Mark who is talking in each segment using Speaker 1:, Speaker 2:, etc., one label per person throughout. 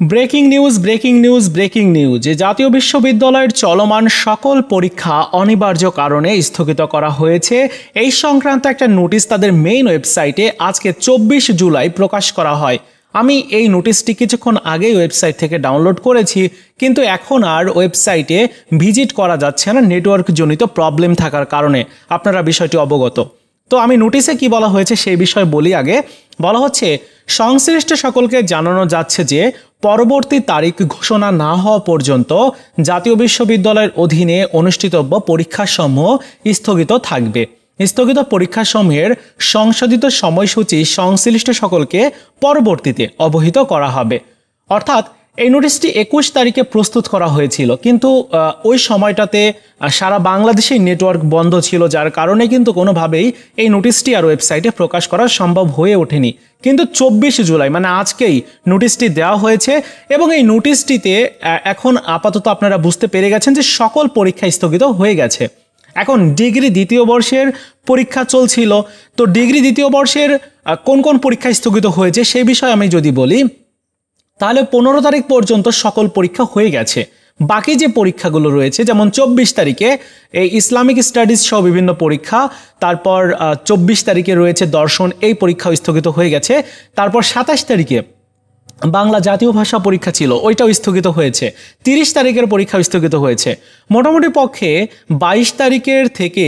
Speaker 1: Breaking news যে জাতীয় বিশ্ববিদ্যালয়ের চলমান সকল পরীক্ষা অনিবার্য কারণে স্থগিত করা হয়েছে। এই সংক্রান্ত একটা নোটিশ তাদের মেইন ওয়েবসাইটে আজকে 24 জুলাই প্রকাশ করা হয়। আমি এই নোটিশটি কিছুক্ষণ আগেই ওয়েবসাইট থেকে ডাউনলোড করেছি, কিন্তু এখন আর ওয়েবসাইটে ভিজিট করা যাচ্ছে না নেটওয়ার্ক জনিত প্রবলেম থাকার কারণে। আপনারা বিষয়টি অবগত। তো আমি নোটিশে কি বলা হয়েছে সেই বিষয়ে বলি। আগে বলা হচ্ছে, সংশ্লিষ্ট সকলকে জানানো যাচ্ছে যে পরবর্তী তারিখ ঘোষণা না হওয়া পর্যন্ত জাতীয় বিশ্ববিদ্যালয়ের অধীনে অনুষ্ঠিতব্য পরীক্ষাসমূহ স্থগিত থাকবে। স্থগিত পরীক্ষাসমূহের সংশোধিত সময়সূচি সংশ্লিষ্ট সকলকে পরবর্তীতে অবহিত করা হবে। অর্থাৎ এই নোটিশটি 21 তারিখে প্রস্তুত করা হয়েছিল, কিন্তু ওই সময়টাতে সারা বাংলাদেশে নেটওয়ার্ক বন্ধ ছিল, যার কারণে কিন্তু কোনোভাবেই এই নোটিশটি আর ওয়েবসাইটে প্রকাশ করা সম্ভব হয়ে ওঠেনি। কিন্তু 24 জুলাই মানে আজকেই নোটিশটি দেওয়া হয়েছে, এবং এই নোটিশটিতে এখন আপাতত আপনারা বুঝতে পেরে গেছেন যে সকল পরীক্ষা স্থগিত হয়ে গেছে। এখন ডিগ্রি দ্বিতীয় বর্ষের পরীক্ষা চলছিল, তো ডিগ্রি দ্বিতীয় বর্ষের কোন কোন পরীক্ষা স্থগিত হয়েছে সেই বিষয়ে আমি যদি বলি, তাহলে 15 তারিখ পর্যন্ত সকল পরীক্ষা হয়ে গেছে। বাকি যে পরীক্ষাগুলো রয়েছে, যেমন 24 তারিখে এই ইসলামিক স্টাডিজ সহ বিভিন্ন পরীক্ষা, তারপর 24 তারিখে রয়েছে দর্শন, এই পরীক্ষা স্থগিত হয়ে গেছে। তারপর 27 তারিখে বাংলা জাতীয় ভাষা পরীক্ষা ছিল, ওইটাও স্থগিত হয়েছে। 30 তারিখের পরীক্ষা স্থগিত হয়েছে। মোটামুটি পক্ষে 22 তারিখের থেকে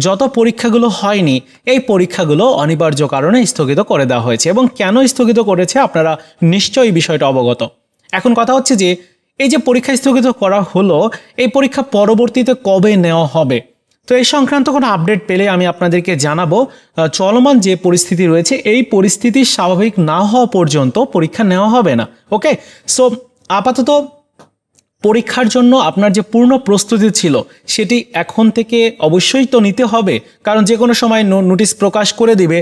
Speaker 1: যত পরীক্ষাগুলো হয়নি, এই পরীক্ষাগুলো অনিবার্য কারণে স্থগিত করে দেওয়া হয়েছে। এবং কেন স্থগিত করেছে আপনারা নিশ্চয়ই বিষয়টা অবগত। এখন কথা হচ্ছে যে এই যে পরীক্ষা স্থগিত করা হলো, এই পরীক্ষা পরবর্তীতে কবে নেওয়া হবে, তো এই সংক্রান্ত কোনো আপডেট পেলে আমি আপনাদেরকে জানাবো। চলমান যে পরিস্থিতি রয়েছে, এই পরিস্থিতি স্বাভাবিক না হওয়া পর্যন্ত পরীক্ষা নেওয়া হবে না। ওকে, সো আপাতত পরীক্ষার জন্য আপনার যে পূর্ণ প্রস্তুতি ছিল সেটি এখন থেকে অবশ্যই তো নিতে হবে, কারণ যে কোনো সময় নোটিশ প্রকাশ করে দিবে।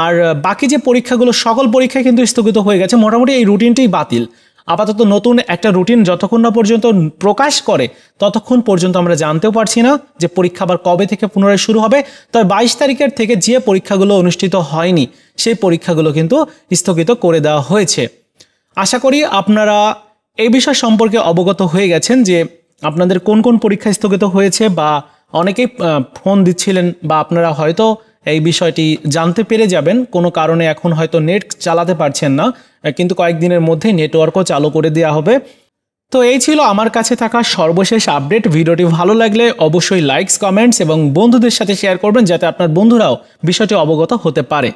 Speaker 1: আর বাকি যে পরীক্ষাগুলো, সকল পরীক্ষা কিন্তু স্থগিত হয়ে গেছে। মোটামুটি এই রুটিনটাই বাতিল। আপাতত নতুন একটা রুটিন যতক্ষণ না পর্যন্ত প্রকাশ করে, ততক্ষণ পর্যন্ত আমরা জানতেও পারছি না যে পরীক্ষা আবার কবে থেকে পুনরায় শুরু হবে। তবে 22 তারিখের থেকে যে পরীক্ষাগুলো অনুষ্ঠিত হয়নি, সেই পরীক্ষাগুলো কিন্তু স্থগিত করে দেওয়া হয়েছে। আশা করি আপনারা এই বিষয় সম্পর্কে অবগত হয়ে গেছেন যে আপনাদের কোন কোন পরীক্ষা স্থগিত হয়েছে, বা অনেকেই ফোন দিচ্ছিলেন, বা আপনারা হয়তো এই বিষয়টি জানতে পেরে যাবেন। কোনো কারণে এখন হয়তো নেট চালাতে পারছেন না, কিন্তু কয়েকদিনের মধ্যে নেটওয়ার্কও চালু করে দেওয়া হবে। তো এই ছিল আমার কাছে থাকা সর্বশেষ আপডেট। ভিডিওটি ভালো লাগলে অবশ্যই লাইকস, কমেন্টস এবং বন্ধুদের সাথে শেয়ার করবেন, যাতে আপনার বন্ধুরাও বিষয়টি অবগত হতে পারে।